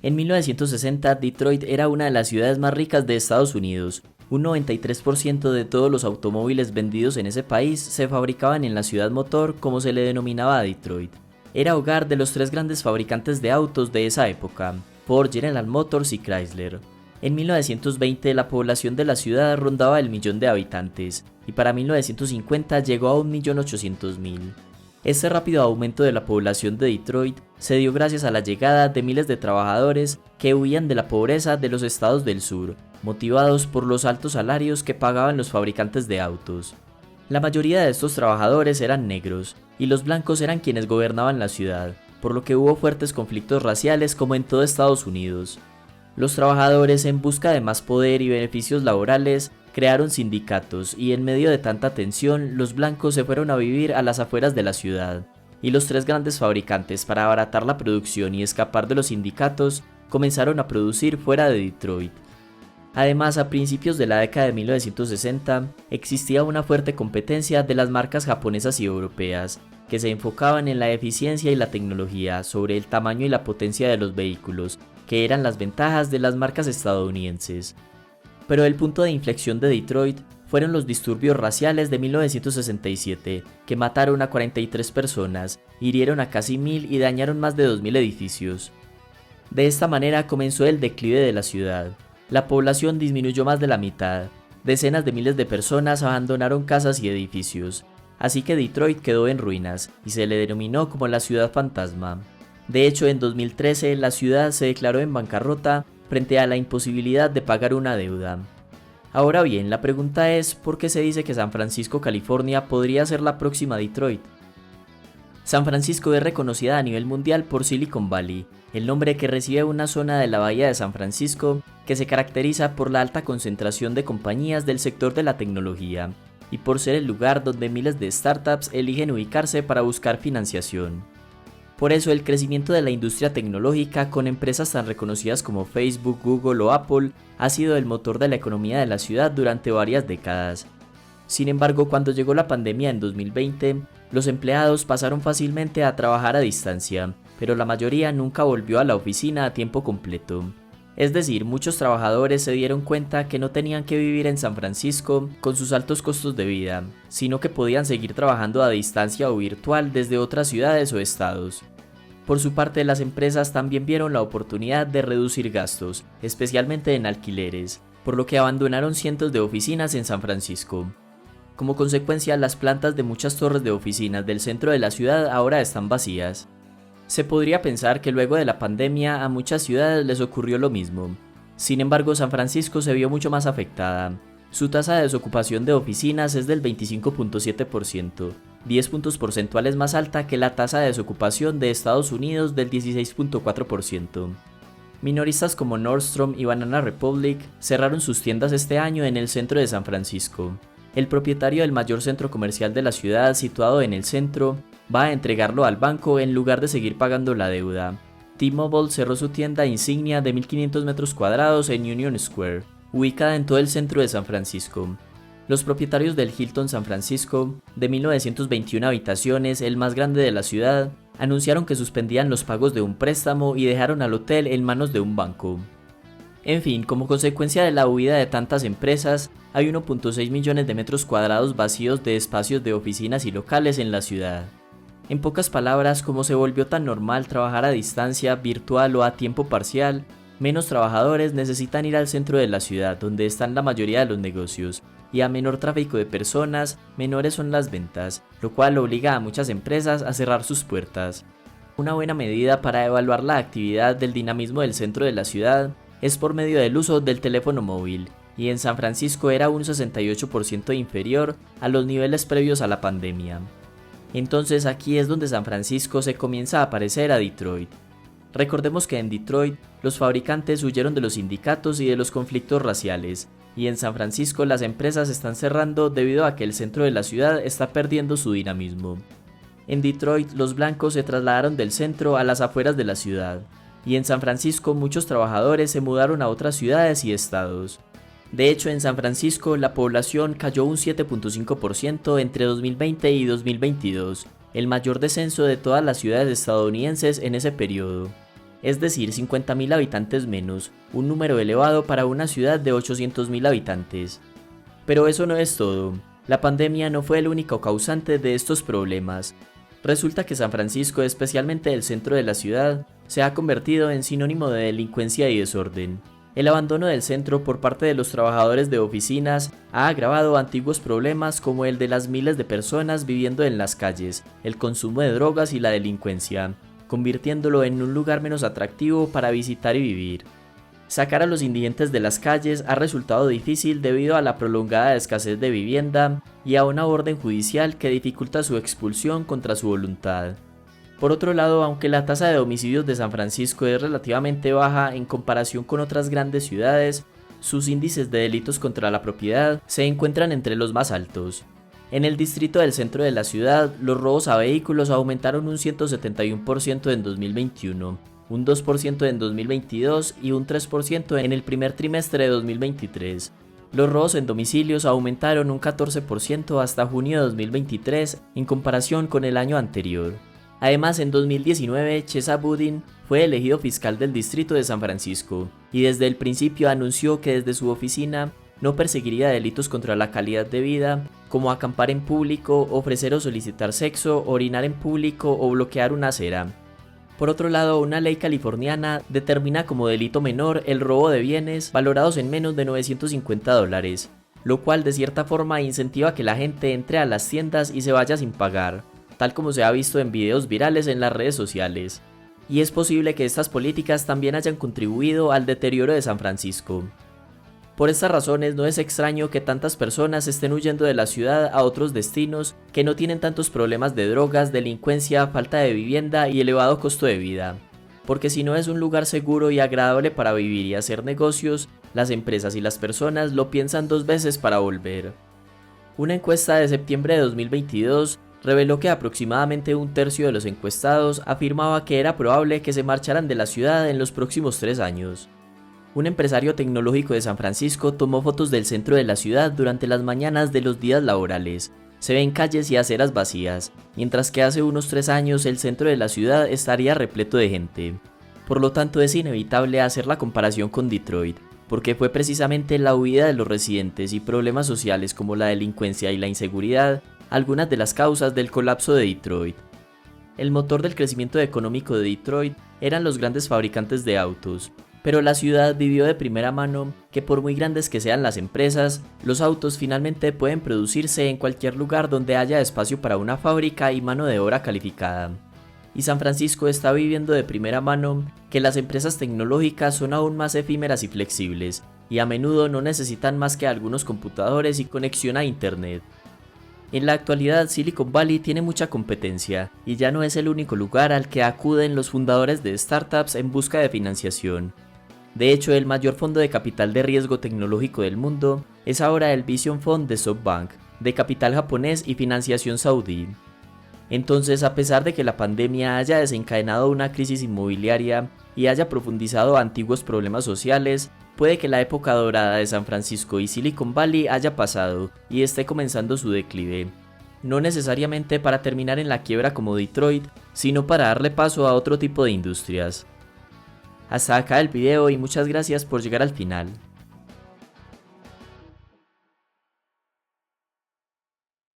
En 1960, Detroit era una de las ciudades más ricas de Estados Unidos. Un 93% de todos los automóviles vendidos en ese país se fabricaban en la ciudad motor, como se le denominaba a Detroit. Era hogar de los tres grandes fabricantes de autos de esa época, Ford, General Motors y Chrysler. En 1920 la población de la ciudad rondaba el 1.000.000 de habitantes, y para 1950 llegó a 1.800.000. Este rápido aumento de la población de Detroit se dio gracias a la llegada de miles de trabajadores que huían de la pobreza de los estados del sur, motivados por los altos salarios que pagaban los fabricantes de autos. La mayoría de estos trabajadores eran negros, y los blancos eran quienes gobernaban la ciudad, por lo que hubo fuertes conflictos raciales como en todo Estados Unidos. Los trabajadores, en busca de más poder y beneficios laborales, crearon sindicatos y en medio de tanta tensión, los blancos se fueron a vivir a las afueras de la ciudad, y los tres grandes fabricantes, para abaratar la producción y escapar de los sindicatos, comenzaron a producir fuera de Detroit. Además, a principios de la década de 1960, existía una fuerte competencia de las marcas japonesas y europeas, que se enfocaban en la eficiencia y la tecnología sobre el tamaño y la potencia de los vehículos, que eran las ventajas de las marcas estadounidenses. Pero el punto de inflexión de Detroit fueron los disturbios raciales de 1967, que mataron a 43 personas, hirieron a casi 1.000 y dañaron más de 2.000 edificios. De esta manera comenzó el declive de la ciudad. La población disminuyó más de la mitad, decenas de miles de personas abandonaron casas y edificios, así que Detroit quedó en ruinas y se le denominó como la ciudad fantasma. De hecho, en 2013 la ciudad se declaró en bancarrota frente a la imposibilidad de pagar una deuda. Ahora bien, la pregunta es, ¿por qué se dice que San Francisco, California, podría ser la próxima Detroit? San Francisco es reconocida a nivel mundial por Silicon Valley, el nombre que recibe una zona de la bahía de San Francisco que se caracteriza por la alta concentración de compañías del sector de la tecnología, y por ser el lugar donde miles de startups eligen ubicarse para buscar financiación. Por eso el crecimiento de la industria tecnológica con empresas tan reconocidas como Facebook, Google o Apple ha sido el motor de la economía de la ciudad durante varias décadas. Sin embargo, cuando llegó la pandemia en 2020, los empleados pasaron fácilmente a trabajar a distancia, pero la mayoría nunca volvió a la oficina a tiempo completo. Es decir, muchos trabajadores se dieron cuenta que no tenían que vivir en San Francisco con sus altos costos de vida, sino que podían seguir trabajando a distancia o virtual desde otras ciudades o estados. Por su parte, las empresas también vieron la oportunidad de reducir gastos, especialmente en alquileres, por lo que abandonaron cientos de oficinas en San Francisco. Como consecuencia, las plantas de muchas torres de oficinas del centro de la ciudad ahora están vacías. Se podría pensar que luego de la pandemia a muchas ciudades les ocurrió lo mismo. Sin embargo, San Francisco se vio mucho más afectada. Su tasa de desocupación de oficinas es del 25.7%, 10 puntos porcentuales más alta que la tasa de desocupación de Estados Unidos del 16.4%. Minoristas como Nordstrom y Banana Republic cerraron sus tiendas este año en el centro de San Francisco. El propietario del mayor centro comercial de la ciudad, situado en el centro, va a entregarlo al banco en lugar de seguir pagando la deuda. T-Mobile cerró su tienda insignia de 1.500 metros cuadrados en Union Square, ubicada en todo el centro de San Francisco. Los propietarios del Hilton San Francisco, de 1921 habitaciones, el más grande de la ciudad, anunciaron que suspendían los pagos de un préstamo y dejaron al hotel en manos de un banco. En fin, como consecuencia de la huida de tantas empresas, hay 1.6 millones de metros cuadrados vacíos de espacios de oficinas y locales en la ciudad. En pocas palabras, como se volvió tan normal trabajar a distancia, virtual o a tiempo parcial, menos trabajadores necesitan ir al centro de la ciudad, donde están la mayoría de los negocios, y a menor tráfico de personas, menores son las ventas, lo cual obliga a muchas empresas a cerrar sus puertas. Una buena medida para evaluar la actividad del dinamismo del centro de la ciudad es por medio del uso del teléfono móvil, y en San Francisco era un 68% inferior a los niveles previos a la pandemia. Entonces aquí es donde San Francisco se comienza a parecer a Detroit. Recordemos que en Detroit los fabricantes huyeron de los sindicatos y de los conflictos raciales, y en San Francisco las empresas están cerrando debido a que el centro de la ciudad está perdiendo su dinamismo. En Detroit los blancos se trasladaron del centro a las afueras de la ciudad, y en San Francisco muchos trabajadores se mudaron a otras ciudades y estados. De hecho, en San Francisco la población cayó un 7.5% entre 2020 y 2022, el mayor descenso de todas las ciudades estadounidenses en ese periodo. es decir, 50.000 habitantes menos, un número elevado para una ciudad de 800.000 habitantes. Pero eso no es todo. La pandemia no fue el único causante de estos problemas. Resulta que San Francisco, especialmente el centro de la ciudad, se ha convertido en sinónimo de delincuencia y desorden. El abandono del centro por parte de los trabajadores de oficinas ha agravado antiguos problemas como el de las miles de personas viviendo en las calles, el consumo de drogas y la delincuencia, convirtiéndolo en un lugar menos atractivo para visitar y vivir. Sacar a los indigentes de las calles ha resultado difícil debido a la prolongada escasez de vivienda y a una orden judicial que dificulta su expulsión contra su voluntad. Por otro lado, aunque la tasa de homicidios de San Francisco es relativamente baja en comparación con otras grandes ciudades, sus índices de delitos contra la propiedad se encuentran entre los más altos. En el distrito del centro de la ciudad, los robos a vehículos aumentaron un 171% en 2021, un 2% en 2022 y un 3% en el primer trimestre de 2023. Los robos en domicilios aumentaron un 14% hasta junio de 2023 en comparación con el año anterior. Además, en 2019, Chesa Boudin fue elegido fiscal del distrito de San Francisco y desde el principio anunció que desde su oficina no perseguiría delitos contra la calidad de vida, como acampar en público, ofrecer o solicitar sexo, orinar en público o bloquear una acera. Por otro lado, una ley californiana determina como delito menor el robo de bienes valorados en menos de $950, lo cual de cierta forma incentiva que la gente entre a las tiendas y se vaya sin pagar, tal como se ha visto en videos virales en las redes sociales. Y es posible que estas políticas también hayan contribuido al deterioro de San Francisco. Por estas razones no es extraño que tantas personas estén huyendo de la ciudad a otros destinos que no tienen tantos problemas de drogas, delincuencia, falta de vivienda y elevado costo de vida. Porque si no es un lugar seguro y agradable para vivir y hacer negocios, las empresas y las personas lo piensan dos veces para volver. Una encuesta de septiembre de 2022 reveló que aproximadamente un tercio de los encuestados afirmaba que era probable que se marcharan de la ciudad en los próximos 3 años. Un empresario tecnológico de San Francisco tomó fotos del centro de la ciudad durante las mañanas de los días laborales. Se ven calles y aceras vacías, mientras que hace unos 3 años el centro de la ciudad estaría repleto de gente. Por lo tanto, es inevitable hacer la comparación con Detroit, porque fue precisamente la huida de los residentes y problemas sociales como la delincuencia y la inseguridad algunas de las causas del colapso de Detroit. El motor del crecimiento económico de Detroit eran los grandes fabricantes de autos, pero la ciudad vivió de primera mano que por muy grandes que sean las empresas, los autos finalmente pueden producirse en cualquier lugar donde haya espacio para una fábrica y mano de obra calificada. Y San Francisco está viviendo de primera mano que las empresas tecnológicas son aún más efímeras y flexibles, y a menudo no necesitan más que algunos computadores y conexión a internet. En la actualidad, Silicon Valley tiene mucha competencia y ya no es el único lugar al que acuden los fundadores de startups en busca de financiación. De hecho, el mayor fondo de capital de riesgo tecnológico del mundo es ahora el Vision Fund de SoftBank, de capital japonés y financiación saudí. Entonces, a pesar de que la pandemia haya desencadenado una crisis inmobiliaria y haya profundizado antiguos problemas sociales, puede que la época dorada de San Francisco y Silicon Valley haya pasado y esté comenzando su declive. No necesariamente para terminar en la quiebra como Detroit, sino para darle paso a otro tipo de industrias. Hasta acá el video y muchas gracias por llegar al final.